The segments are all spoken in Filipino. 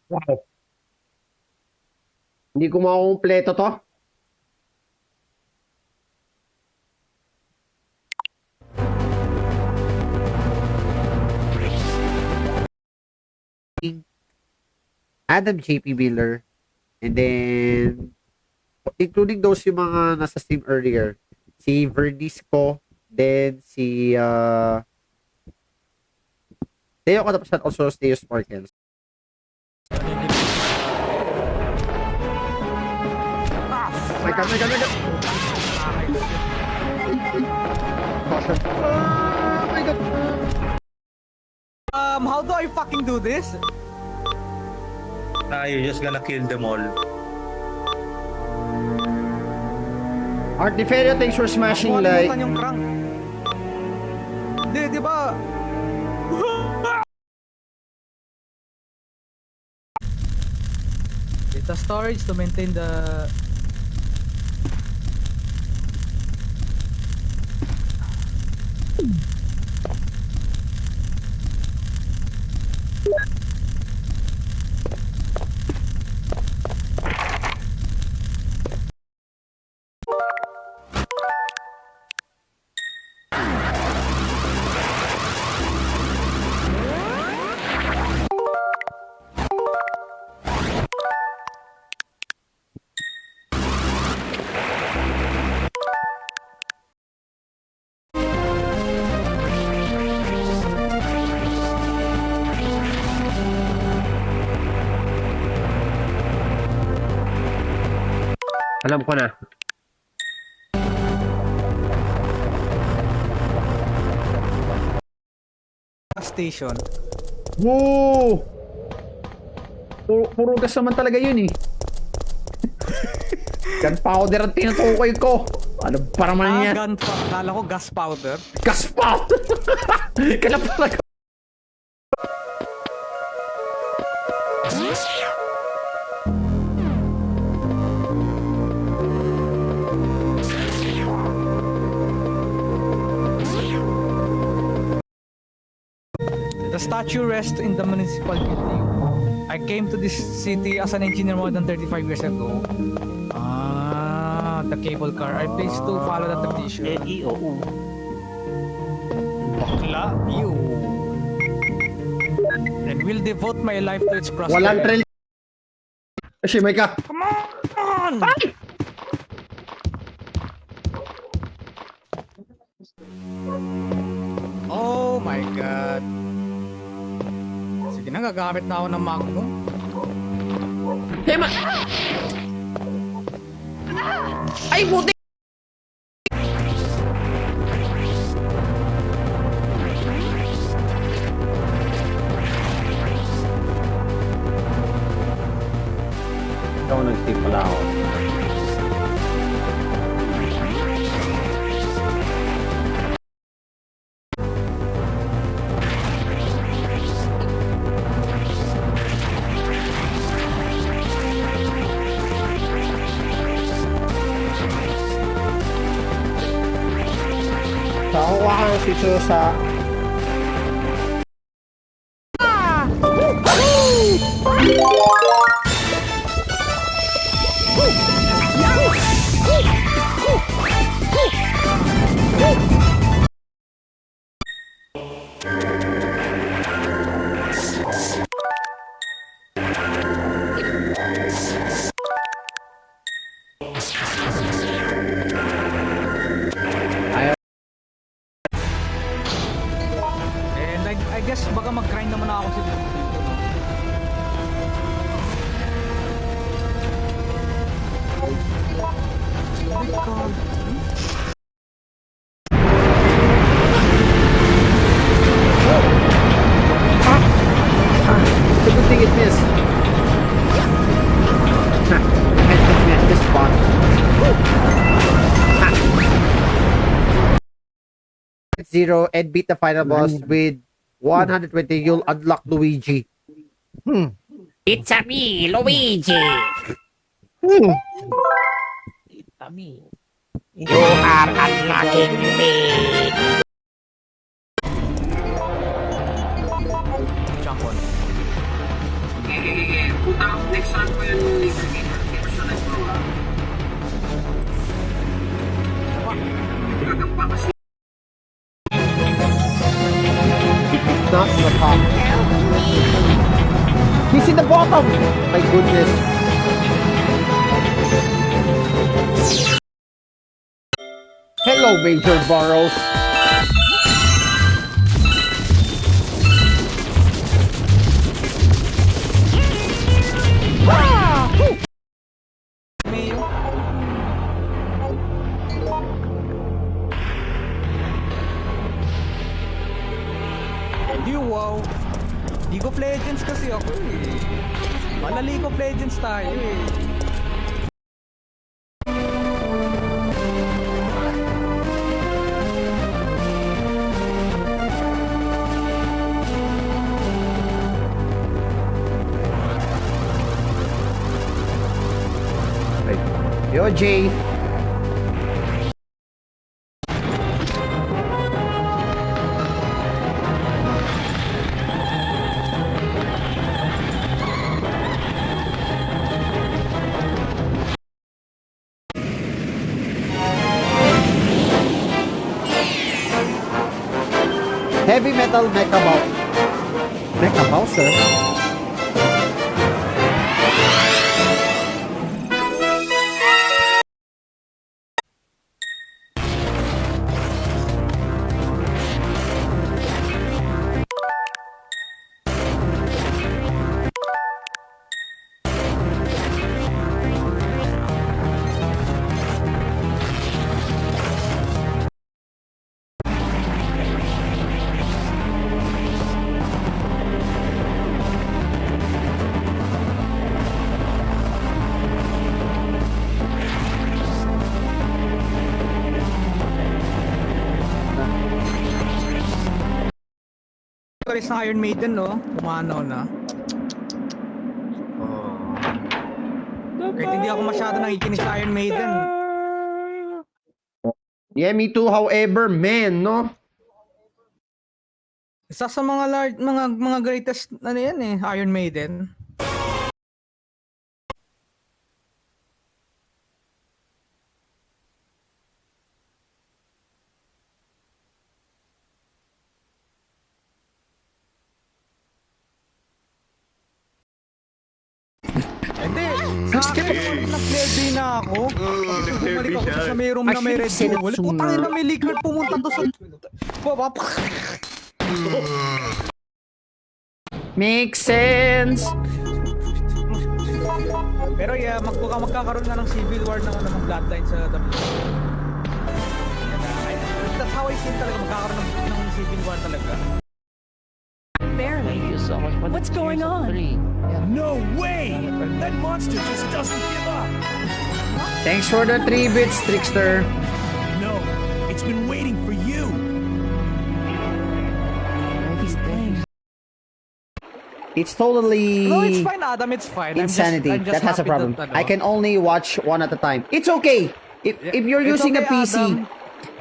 Wow. Hindi ko makukumpleto to. Adam JP Miller, and then including those yung mga nasa Steam earlier. Si Verdisco, then si Teo Katapasan, also Teo Sparkles. My God, my God, my God! Oh my God! How do I fucking do this? You're just gonna kill them all. Art Deferio, thanks for smashing like. Yung crank. Di ba? Data storage to maintain the... Alam ko na. Station. Woo! Puro gas naman talaga yun eh. Gunpowder ang tinutukoy ko. Ano ba naman yan? Kala ko gas powder. Gas powder! Kala pala ko. The statue rests in the municipal building. I came to this city as an engineer more than 35 years ago. The cable car. I placed to follow the tradition. E-O-U. Bakla. Ew. And will devote my life to its prosperity. Walang trail. Kasi may ka. Come on! Ay! Oh my god. Sige na, gagamit na ako ng Magnum. Hey, ay, buti! Ikaw nag-tip pala ako. So, kuha ka ng sitio sa... And I guess baka mag-grind naman ako si dito, no? Oh my god. It's a good thing it missed. Ha! I think we had this spot. Ha! 0 and beat the final boss with 120. You'll unlock Luigi. It's a me, Luigi. It's a me. You are unlocking me. Jump on. Next time ko yun yung Laser Gamer. Gamer sa live bro, ha? Not in the top. He's in the bottom! My goodness. Hello, Major Burrows. Mayo. Hindi, wow. League of Legends kasi ako eh. Wala League of Legends tayo eh. Yo, Jay. Heavy Metal Mecha Bowser. Chorus ng Iron Maiden, no? Pumanaw na. Kahit hindi ako masyado nakikinig sa Iron Maiden. Yeah, me too. However, man, no? Isa sa mga greatest ano yan eh, Iron Maiden. Hindi, sa akin nag-plebe na ako. Bumalik ako sa may room na may red bull. Putang ina, may liquor pumunta to sa Makes sense. Pero yeah, magkakaroon na ng civil war ng mga bloodline sa WWE. That's how I see it talaga, magkakaroon ng civil war talaga. Thank you so much for What's going on? No way! That monster just doesn't give up! Thanks for the 3 bits, Trickster. No, it's been waiting for you! It's totally No, it's fine, Adam, it's fine. insanity. I'm just That has a happy problem. that, I can only watch one at a time. It's okay. If you're It's using okay, a PC, Adam.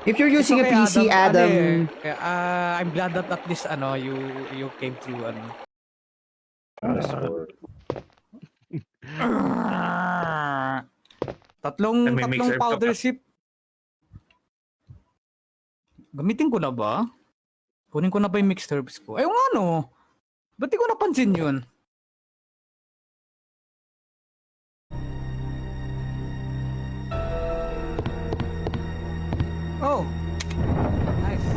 if you're It's using okay, a PC, Adam, I'm glad that at least you came through tatlong Nagmi-mixer ka powder pa. sip. Gamitin ko na ba? Kunin ko na ba yung mixed herbs ko? Ayun nga no. Ba't di ko napansin yun? Oh. Nice.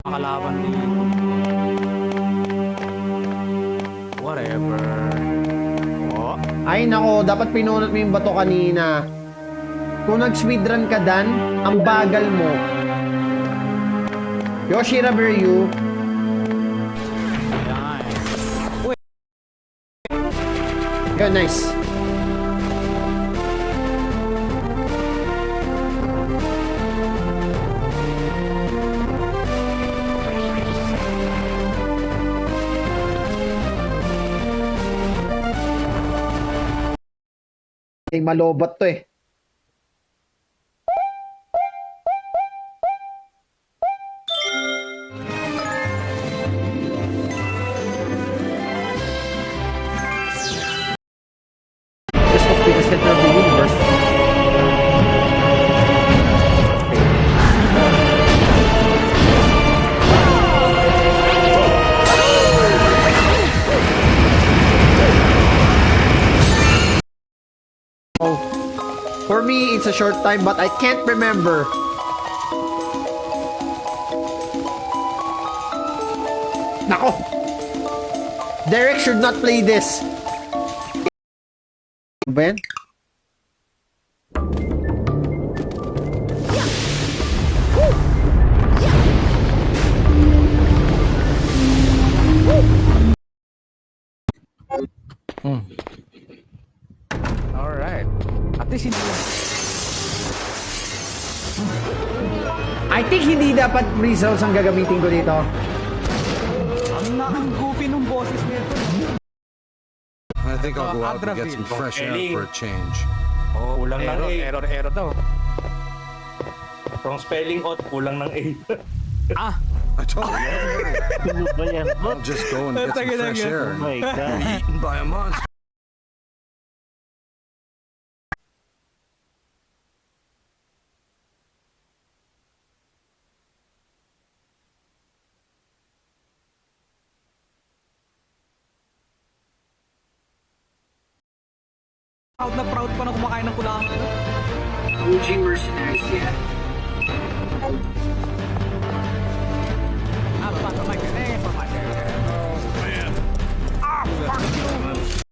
Makalaban dito. Whatever. Oh. ay nako, dapat pinunot mo yung bato kanina. Kung nag-speedrun ka, Dan, ang bagal mo. Yoshira Ryu. Yan. Good, nice. Malobat to eh. think it's a short time, but I can't remember. Nako! Derek should not play this. Ben? Alright. At least hindi I think hindi dapat results ang gagamitin ko dito. ang goofy nung boses nito. I think I'll go out and get some fresh air for a change. Oh, Kulang ng error, A. error daw. Wrong spelling out, kulang ng A. Ah, I told you, Ano ba yan? I'll just go and get some Tagal fresh lang yan. air Oh and my be God. eaten by a monster. proud pa na kumakain ng kulangan. OG mercenaries yan. Ah, papasok ka dyan eh. Papasok ka dyan. Ah, fuck you!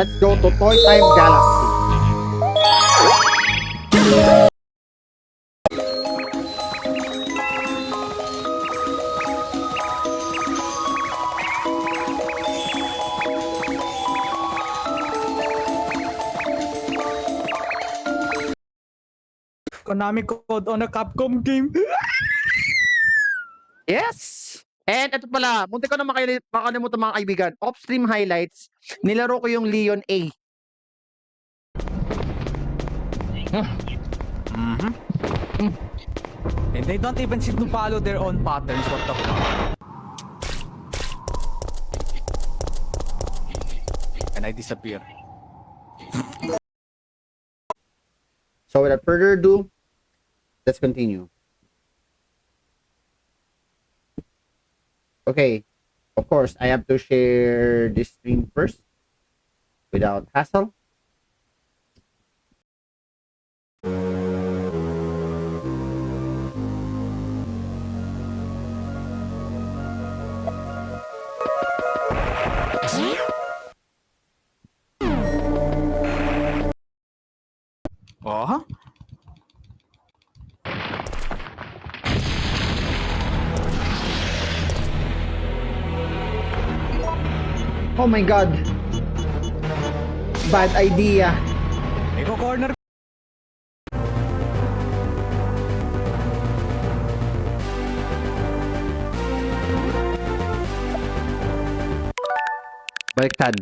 Let's go to Toy Time Galaxy. Konami code on a Capcom game. Yes! And ito pala, munti ko na makalimutan mga kaibigan. Off-stream highlights, nilaro ko yung Leon A. And they don't even seem to follow their own patterns. What the fuck? And I disappear. So without further ado, let's continue. Okay, of course, I have to share this stream first without hassle. Oh? Oh my god. Bad idea. Iko corner. Baliktad.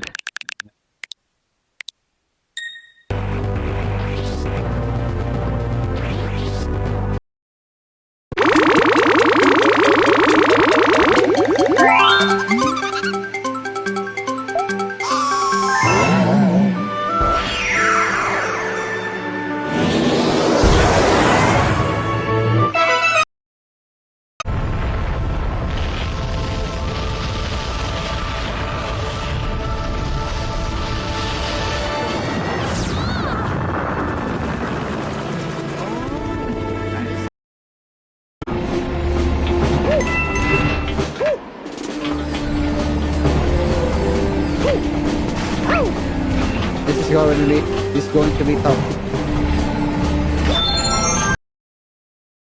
This is going to be tough.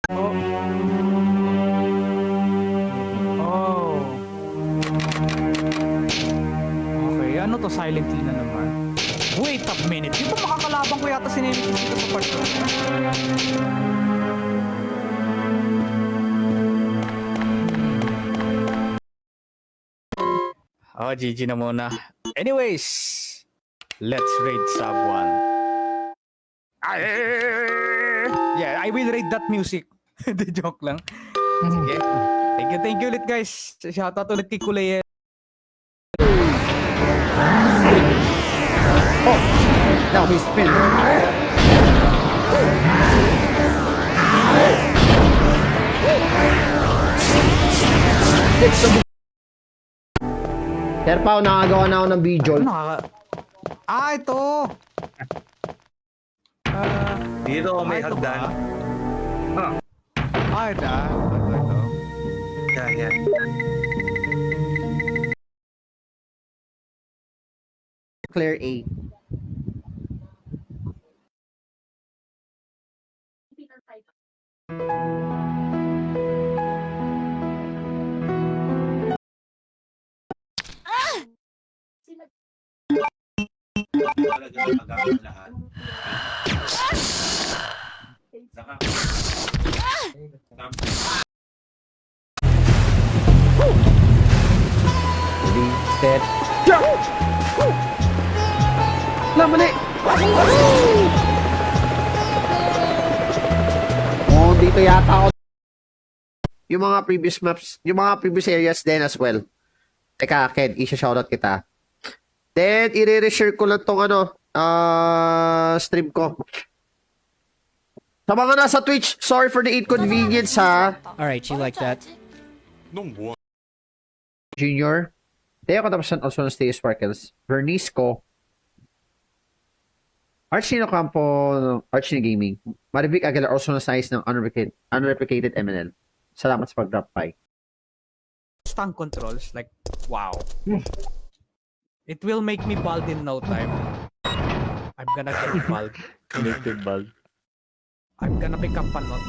Oh. Okay, ano to Silent Hill na naman? Wait a minute, di ba makakalabang ko yata si Nemesis dito sa part 2? Oh, GG na muna. Anyways, let's raid sub 1. Yeah, I will raid that music. The joke lang. Sige. Thank you ulit guys. Shoutout ulit kay Kulay. Now he spin. Sir Pao, nakagawa na ako ng video. Ano ito. Dito may ito hagdan. ba? Ito. Yan. Clear A. Ready, set, jump! Mali! Oh, dito yata ako. Yung mga previous maps, yung mga previous areas din as well. Teka, Ken, isa-shoutout kita. Then, i-re-share ko lang tong stream ko. Sa mga nasa Twitch, sorry for the inconvenience, ha? Alright, you like that? Junior. Teo katapusan also ng Stay Sparkles. Vernice ko. Archie Campo, Archie Gaming. Marivic Aguilar also na size ng unreplicated MNL. Salamat sa pag-drop by. Stun controls, like, wow. It will make me bald in no time. I'm gonna get bald. Connected ball. I'm gonna pick up panot.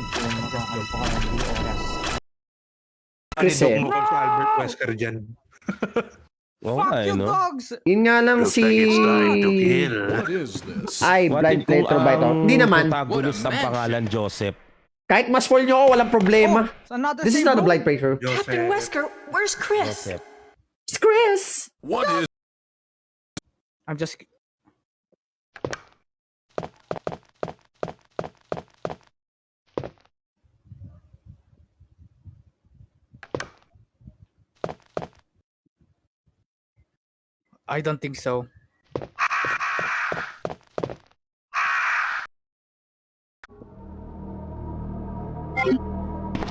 Chris, eh. Mo ko sa Albert Wesker dyan. Fuck you, dogs! Yun nga lang si... What is this? Ay, blind playthrough ba ito? Hindi naman. Protagonist ng pangalan Joseph. Kahit mas spoil nyo ako, walang problema. It's another This is same not a room. blind playthrough. Captain Wesker, where's Chris? Joseph. It's Chris! What is I'm just... I don't think so.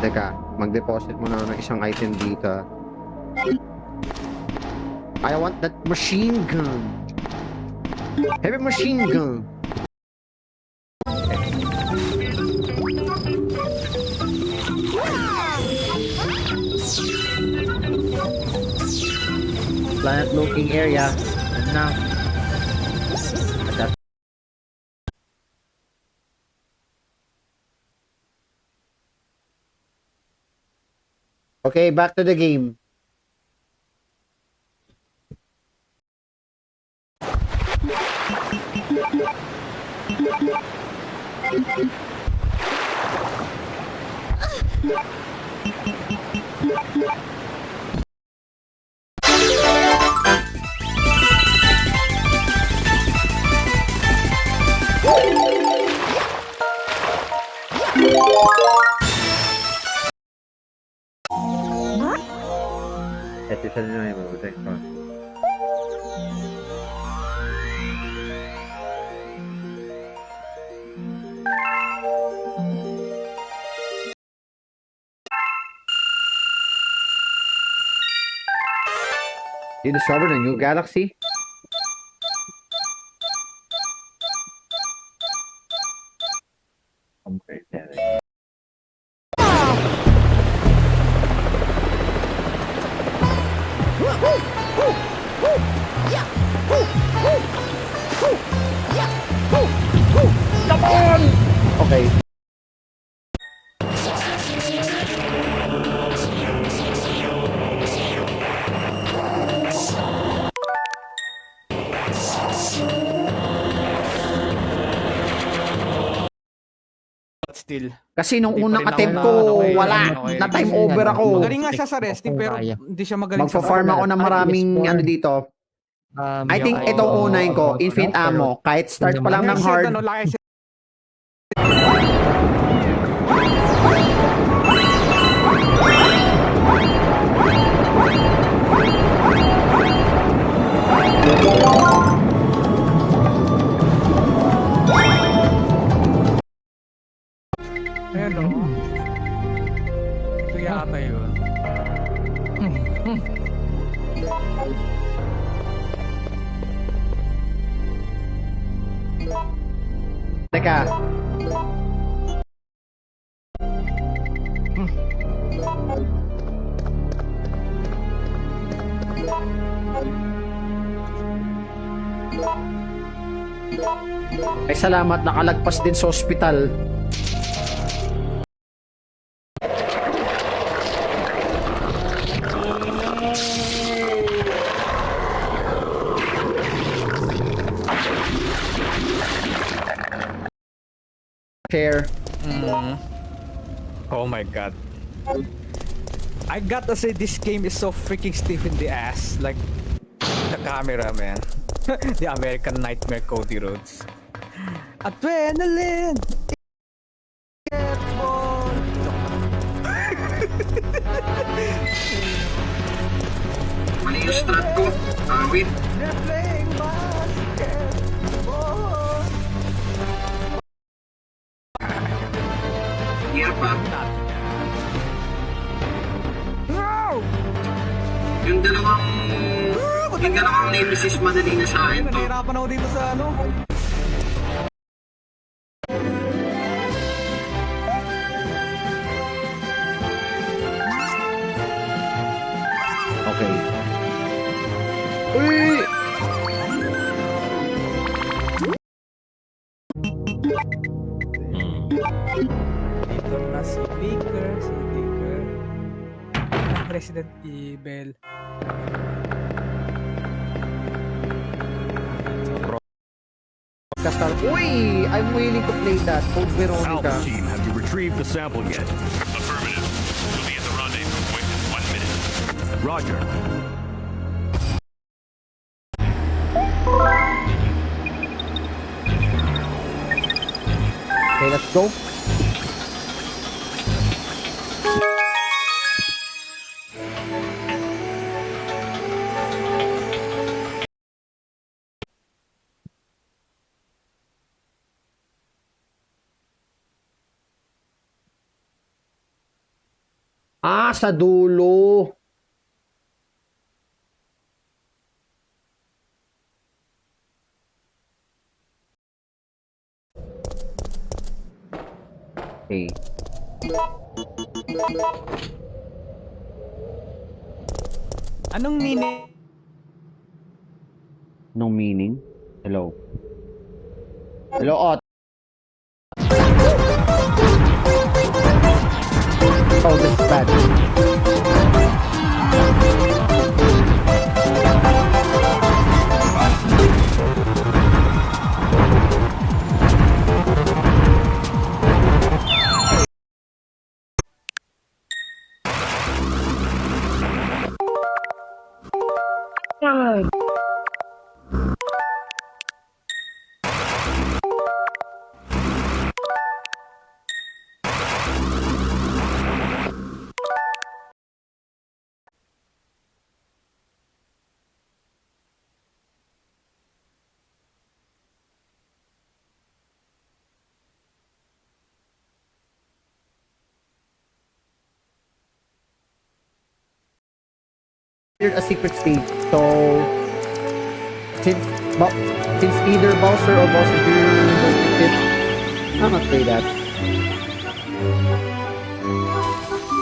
Teka, mag-deposit muna ako ng isang item dito. I want that machine gun. Heavy machine gun. Planet looking area. And now. Okay, back to the game. Ito siya na yung mabuting ko. You discovered a new galaxy? Okay. still. Kasi nung Hindi pa unang rin ako attempt na- ko, okay, wala. okay. Na time over ako. Magaling nga siya sa resting pero hindi siya magaling sa Magpa-farm ako ng maraming ano dito. I think Yo. itong unahin ko, infinite ammo. Kahit start pa lang ng Headset, hard. ano, laki siya. Ayan o. Ito yata yun. Teka. Ay salamat, nakalagpas din sa ospital. Share. Oh my god. I gotta say this game is so freaking stiff in the ass. Like the camera, man. The American Nightmare Cody Rhodes. Adrenaline! Mali yung strat ko. Awit. They're playing basketball. Year pa. No! Yung dalawang nemesis madali na sa akin to. Nahirapan ako dito sa ano. Okay. Uy! Dito na si Baker, si Baker. President Evil. Kasal. Uy! I'm willing to play that. Code Veronica. Alpha team, have you retrieved the sample yet? Affirmative. We'll be at the rendezvous point in 1 minute. Roger. Okay, let's go. Ah, sa dulo. Okay. Anong meaning? No meaning? Hello. Hello, Ot. Oh, this is bad. A secret stage. So since since either Bowser or Bowser Jr. I'll not play that.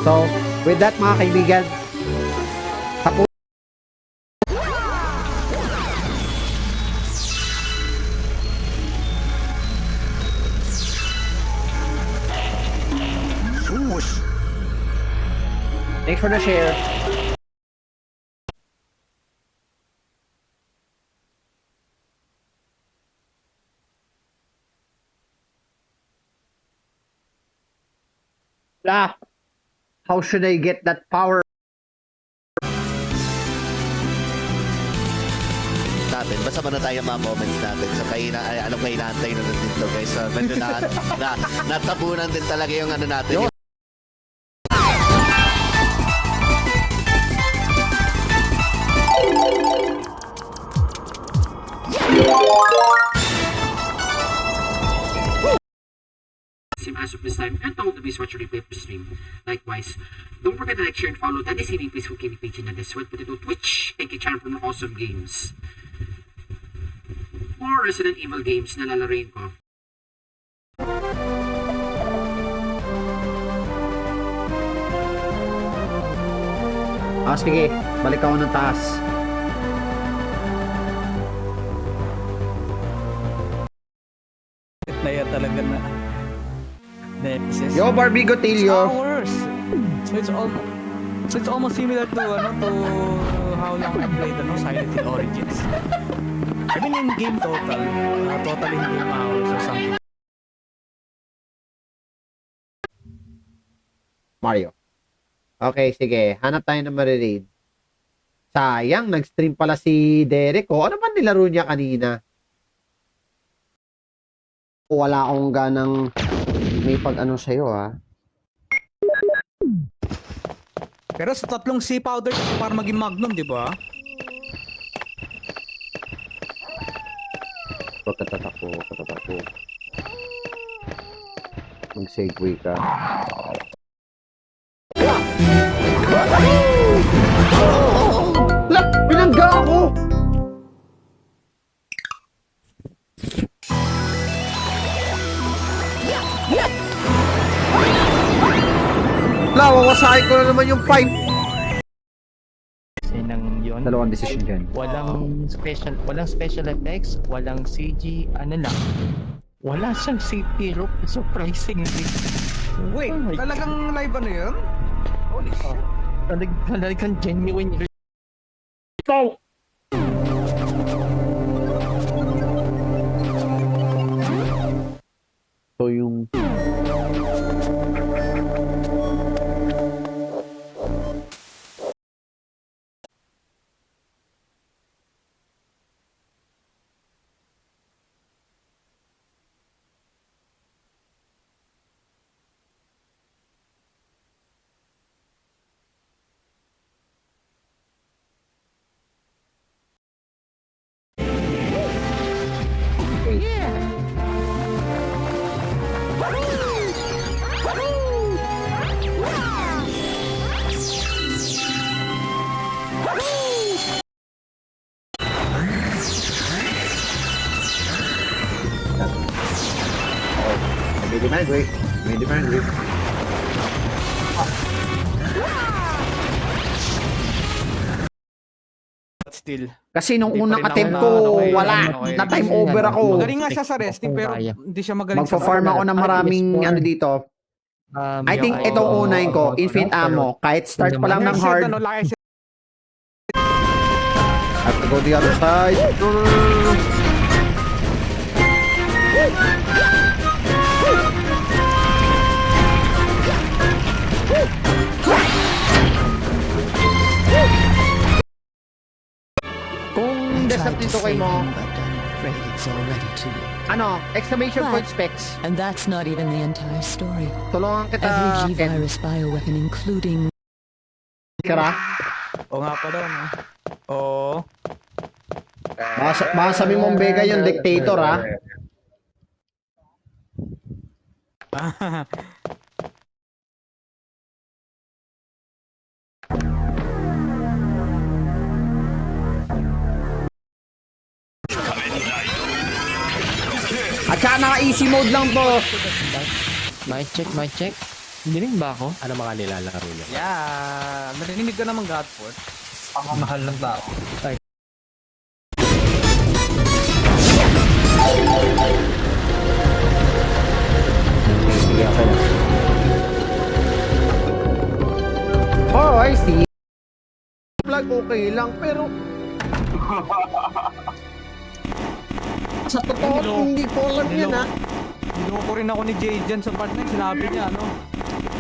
So with that mga kaibigan, tapos thanks for the share. How should I get that power? Natin. Basta muna tayo mga comments natin. So, anong kayo naantay na dito, guys. So, medyo natabunan din talaga yung ano natin. As of this time, and to all the watch your replay stream. Likewise, don't forget to like, share, and follow Danny City Facebook KD page and the Sweat Potato Twitch. Thank you, channel for more awesome games. Or Resident Evil games na lalaroin ko. Sige. Balik ako ng taas. Na yan talaga na. Nemesis. Yo, Barbie Gotilio. Hours. So it's almost similar to how long I played Silent Hill Origins. I mean in game total in game hours or something. Mario. Okay, sige. Hanap tayo ng mariread. Sayang, nag-stream pala si Derek. Ano ba nilaro niya kanina? Wala akong ganang may pag-ano sa'yo, ha? Pero sa tatlong sea powder para maging magnum, di ba? Pagkatatakbo. Mag-segue ka. Lap! Pinangga ako! Wawasakin ko na naman yung pipe. Nang yun. Dalawang decision dyan. Walang special effects, walang CG, ano lang. Wala siyang safety rope, surprisingly. Wait, talagang live ano yun? Holy shit. Talagang genuine. So yung may demand break. Still. Kasi nung Hindi pa unang rin attempt ako ko, okay, wala. okay. Na time over ako. Magaling nga siya sa resting pero hindi siya magaling Magpa-farm ako ng maraming ano dito. I think itong unahin ko, infinite ammo. Kahit start pa lang ng hard. I have to go the other side. No. Kung desktop dito kay mo, exclamation point specs. And that's not even the entire story. Tulungan kita, Every Ken. G-Virus bioweapon, including... Kira. Oo nga pala, no? Oo. Baka sabi mong Vega yung dictator, ha? At saka naka-easy mode lang to. Mic check. Dinig ba ako? Ano mga nilalaro niya? Yeah, narinig ka naman Godford. Ang mahal ng tao. Sige ako lang. Oh, I see. Plug okay lang, pero... Sa totoo, hindi ko alam yan, ha? Niloko rin ako ni Jay dyan sa part na sinabi niya, ano?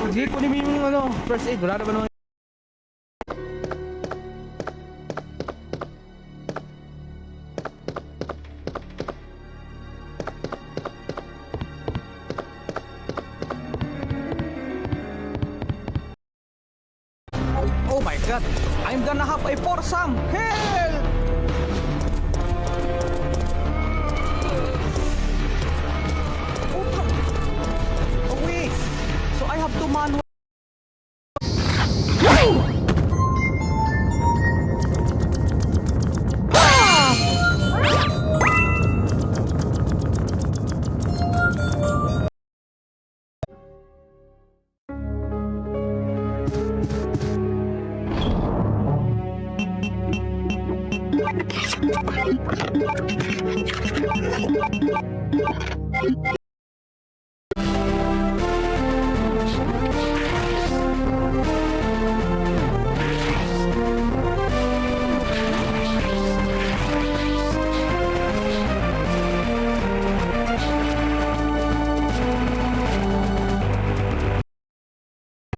Sige, kunin mo yung ano, first aid. Wala na ba naman? Oh my god! I'm gonna have a foursome! Help! Oh wait! So I have to manual.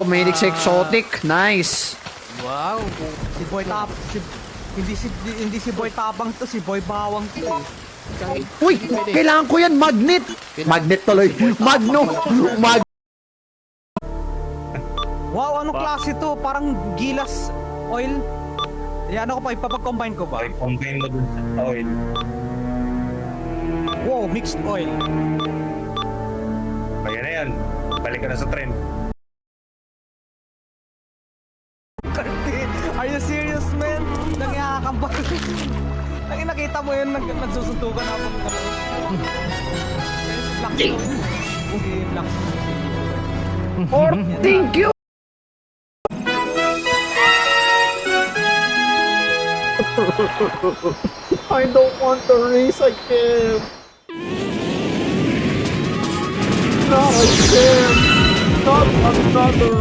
Mahilig sa exotic. Nice. Wow, si Boy Tap, hindi si Boy Tapang to, si Boy Bawang to. Uy, kailangan ko yan. Magnet. Magnet tuloy. Magno. Wow, anong klase to? Parang gilas oil. Yan ako pa, ipapag-combine ko ba? Okay, combine mo dun sa oil. Wow, mixed oil. Ayan na yan. Balik ka na sa trend. Are you serious, man? Nangyayakang ba? Nakita mo yun, nagsusuntukan ako. Thank you. I don't want to race again. Not again. Not another.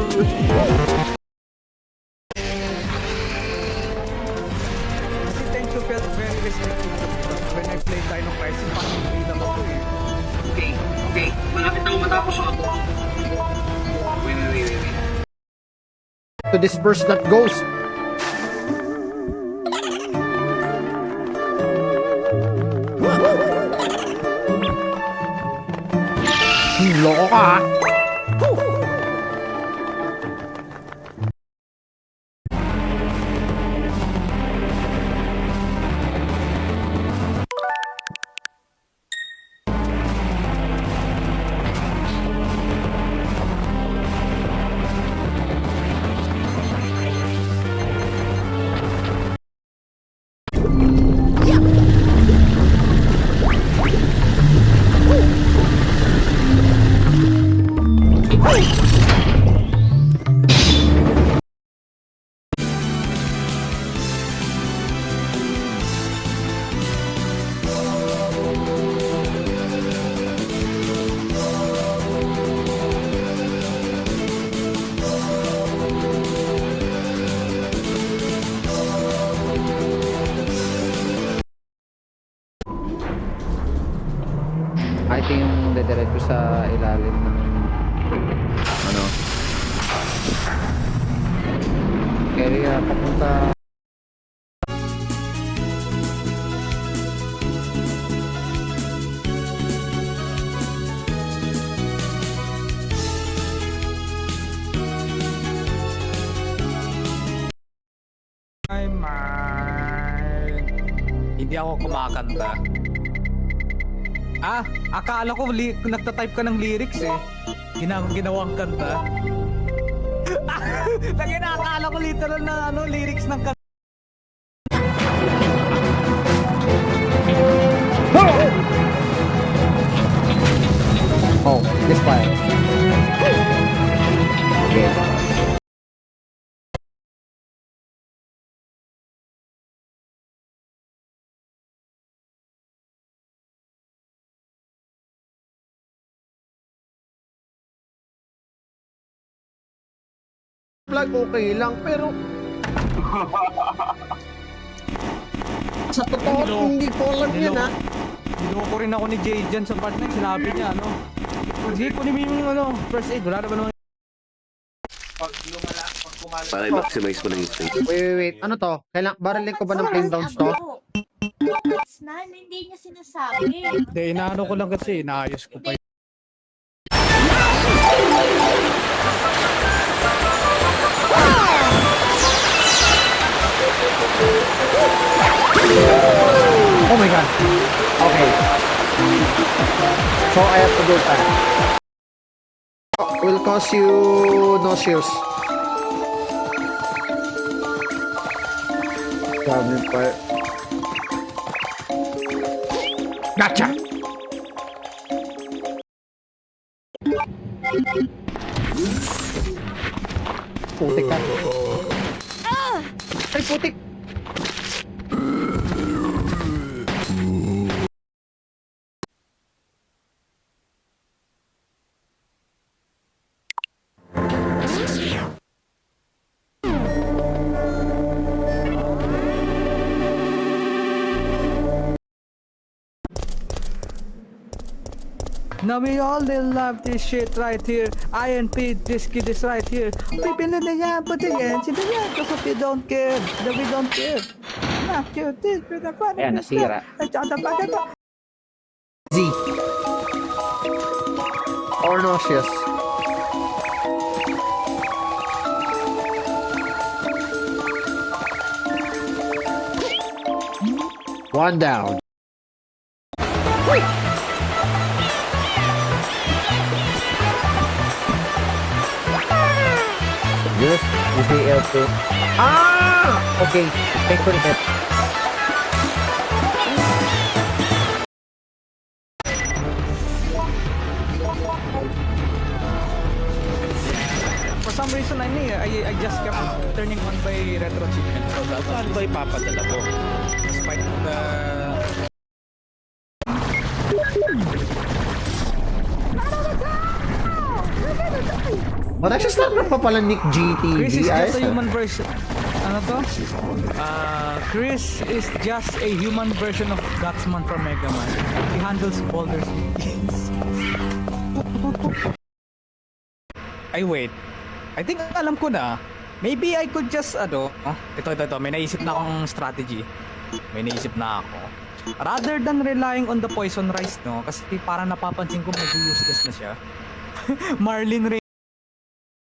Kasi thank you felt very restricted when I played Dino Crisis. Parang freedom ako eh. Okay. Malapit na ako matapos ako. Wait. To disperse that ghost. Loko ka. Ito yung dediretso sa ilalim ng ano area papunta Hindi ako kumakanta. Akala ko nagtatype ka ng lyrics eh. Ginawang kanta. Akala ko literal na lyrics ng kanta. oh, this fire. Okay. Vlog okay lang pero sa totoo hindi ko alam yan ha. Niloko rin ako ni Jay dyan sa part na sinabi niya Sige, kunin mo yung first aid. Wala na ba naman Para i-maximize mo lang yung space. Wait. Ano to? Barilin ko ba ng flame downs to? That's na, hindi niya sinasabi. Hindi, inaano ko lang kasi, inaayos ko pa. Oh my god. Okay. So I have to do that. Will cause you nauseous. Grabe pa. Gotcha! Putik ka. Ay, putik! Now we all love this shit right here. INP, this kid is right here. Pipili na yan, pati yan, sila yan. Because if you don't care, then we don't care. Not you, this, Ayan, nasira. Z. Or nauseous. One down. Yes, you say L2. Ah! Okay, thanks for the tip. For some reason, I just kept turning on by retro achievement. So that Saan ba ipapadala mo? despite the... Magsastarter pa pala Nick GTV. Chris is just ayos, a human version. Ano to? Chris is just a human version of Gutsman from Mega Man. He handles boulders with ease. Ay, wait. I think alam ko na. Maybe I could just, ito. May naisip na akong strategy. May naisip na ako. Rather than relying on the poison rice, no? Kasi parang napapansin ko medyo useless na siya. Marlin Ray